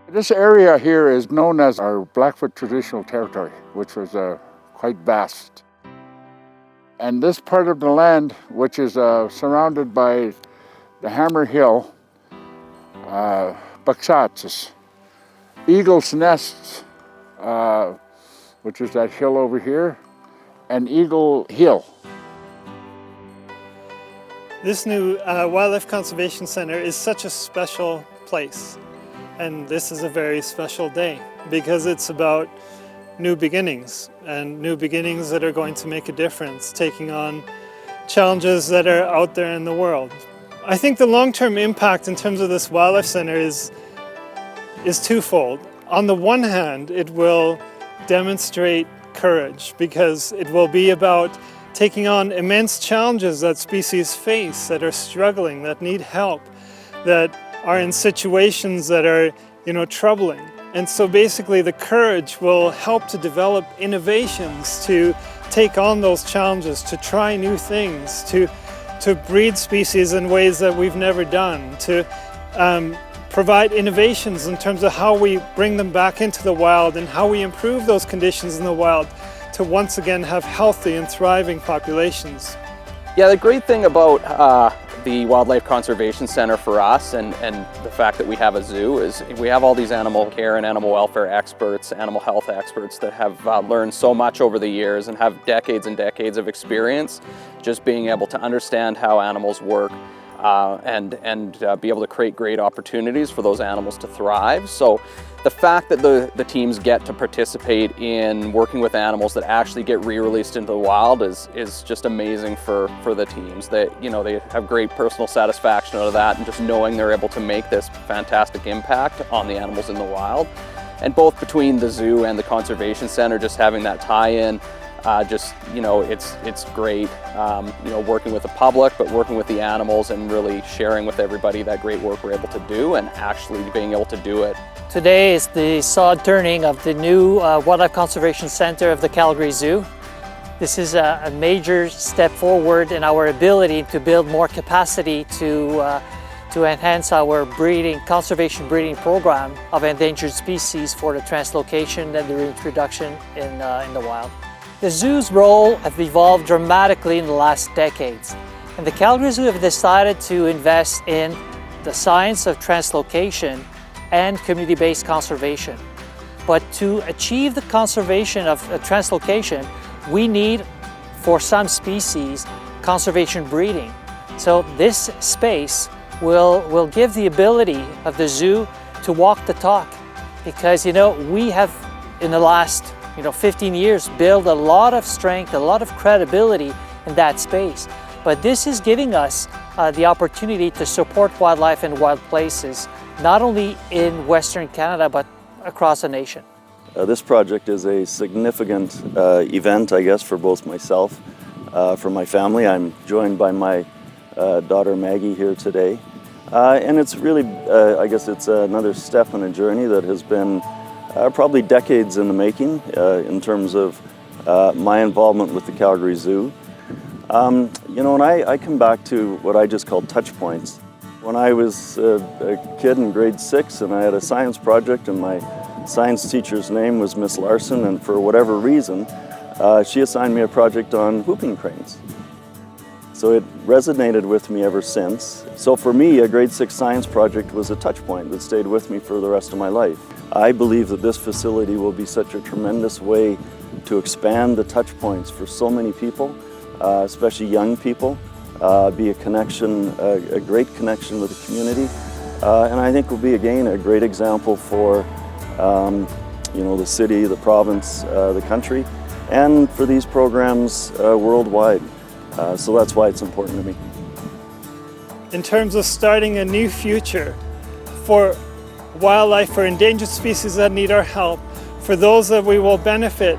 This area here is known as our Blackfoot Traditional Territory, which was quite vast. And this part of the land, which is surrounded by the Hammer Hill, Bucksats, Eagle's Nests, which is that hill over here, and Eagle Hill. This new Wildlife Conservation Center is such a special place. And this is a very special day because it's about new beginnings and new beginnings that are going to make a difference, taking on challenges that are out there in the world. I think the long-term impact in terms of this wildlife center is twofold. On the one hand, it will demonstrate courage because it will be about taking on immense challenges that species face, that are struggling, that need help, that are in situations that are, troubling. And so basically the courage will help to develop innovations to take on those challenges, to try new things, to breed species in ways that we've never done, to provide innovations in terms of how we bring them back into the wild and how we improve those conditions in the wild to once again have healthy and thriving populations. Yeah, the great thing about the Wildlife Conservation Center for us and the fact that we have a zoo is we have all these animal care and animal welfare experts, animal health experts that have learned so much over the years and have decades and decades of experience just being able to understand how animals work and be able to create great opportunities for those animals to thrive. So the fact that the teams get to participate in working with animals that actually get re-released into the wild is just amazing for the teams. They have great personal satisfaction out of that and just knowing they're able to make this fantastic impact on the animals in the wild. And both between the zoo and the conservation center, just having that tie-in, it's great, working with the public, but working with the animals and really sharing with everybody that great work we're able to do and actually being able to do it. Today is the sod turning of the new Wildlife Conservation Center of the Calgary Zoo. This is a major step forward in our ability to build more capacity to enhance our conservation breeding program of endangered species for the translocation and the reintroduction in the wild. The zoo's role has evolved dramatically in the last decades, and the Calgary Zoo have decided to invest in the science of translocation and community-based conservation. But to achieve the conservation of translocation, we need, for some species, conservation breeding. So this space will give the ability of the zoo to walk the talk, because we have in the last 15 years built a lot of strength, a lot of credibility in that space. But this is giving us the opportunity to support wildlife in wild places, not only in Western Canada, but across the nation. This project is a significant event, I guess, for both myself, for my family. I'm joined by my daughter Maggie here today. And it's really, I guess it's another step in a journey that has been probably decades in the making in terms of my involvement with the Calgary Zoo. And I come back to what I just call touch points. When I was a kid in grade 6 and I had a science project and my science teacher's name was Miss Larson, and for whatever reason, she assigned me a project on whooping cranes. So it resonated with me ever since. So for me, a grade 6 science project was a touch point that stayed with me for the rest of my life. I believe that this facility will be such a tremendous way to expand the touch points for so many people, especially young people, be a connection, a great connection with the community. And I think will be, again, a great example for the city, the province, the country, and for these programs worldwide. So that's why it's important to me. In terms of starting a new future for wildlife, for endangered species that need our help, for those that we will benefit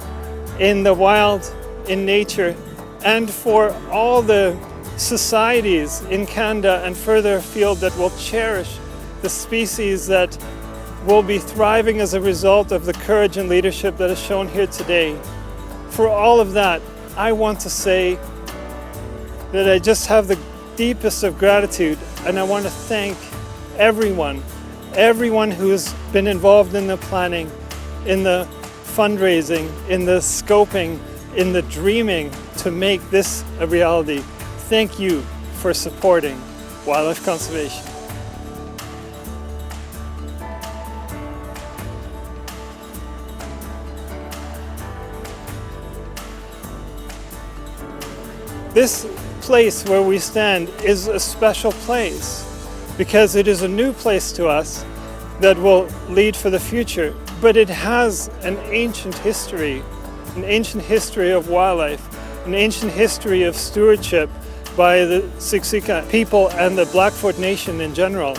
in the wild, in nature, and for all the societies in Canada and further afield that will cherish the species that will be thriving as a result of the courage and leadership that is shown here today. For all of that, I want to say that I just have the deepest of gratitude, and I want to thank everyone everyone who's been involved in the planning, in the fundraising, in the scoping, in the dreaming to make this a reality. Thank you for supporting wildlife conservation. This place where we stand is a special place because it is a new place to us that will lead for the future, but it has an ancient history of wildlife, an ancient history of stewardship by the Siksika people and the Blackfoot Nation in general.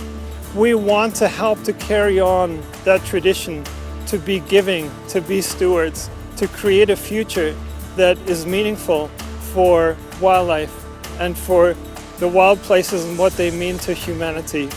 We want to help to carry on that tradition, to be giving, to be stewards, to create a future that is meaningful for wildlife and for the wild places and what they mean to humanity.